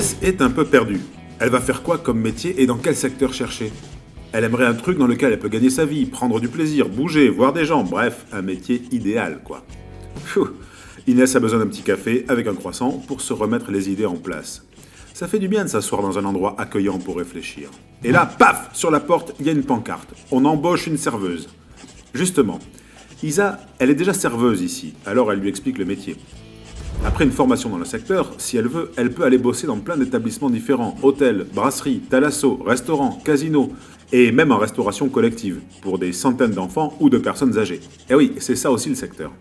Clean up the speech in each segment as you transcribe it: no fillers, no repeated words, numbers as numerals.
Inès est un peu perdue. Elle va faire quoi comme métier et dans quel secteur chercher? Elle aimerait un truc dans lequel elle peut gagner sa vie, prendre du plaisir, bouger, voir des gens, bref, un métier idéal, quoi. Pfiou. Inès a besoin d'un petit café avec un croissant pour se remettre les idées en place. Ça fait du bien de s'asseoir dans un endroit accueillant pour réfléchir. Et là, paf, sur la porte, il y a une pancarte. On embauche une serveuse. Justement, Isa, elle est déjà serveuse ici, alors elle lui explique le métier. Après une formation dans le secteur, si elle veut, elle peut aller bosser dans plein d'établissements différents, hôtels, brasseries, thalasso, restaurants, casinos, et même en restauration collective, pour des centaines d'enfants ou de personnes âgées. Et oui, c'est ça aussi le secteur.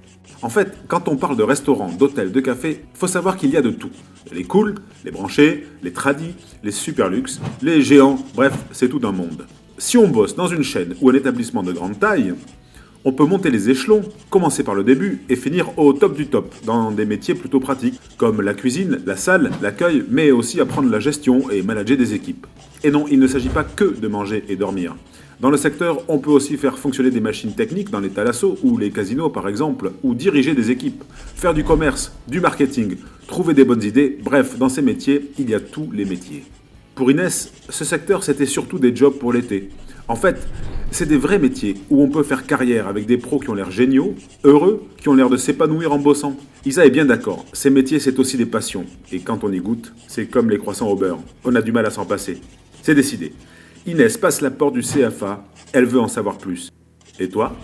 En fait, quand on parle de restaurants, d'hôtels, de cafés, faut savoir qu'il y a de tout. Les cools, les branchés, les tradis, les super luxe, les géants, bref, c'est tout un monde. Si on bosse dans une chaîne ou un établissement de grande taille, on peut monter les échelons, commencer par le début et finir au top du top, dans des métiers plutôt pratiques, comme la cuisine, la salle, l'accueil, mais aussi apprendre la gestion et manager des équipes. Et non, il ne s'agit pas que de manger et dormir. Dans le secteur, on peut aussi faire fonctionner des machines techniques dans les thalassos ou les casinos par exemple, ou diriger des équipes, faire du commerce, du marketing, trouver des bonnes idées, bref, dans ces métiers, il y a tous les métiers. Pour Inès, ce secteur c'était surtout des jobs pour l'été. En fait, c'est des vrais métiers où on peut faire carrière avec des pros qui ont l'air géniaux, heureux, qui ont l'air de s'épanouir en bossant. Isa est bien d'accord, ces métiers c'est aussi des passions. Et quand on y goûte, c'est comme les croissants au beurre, on a du mal à s'en passer. C'est décidé. Inès passe la porte du CFA, elle veut en savoir plus. Et toi ?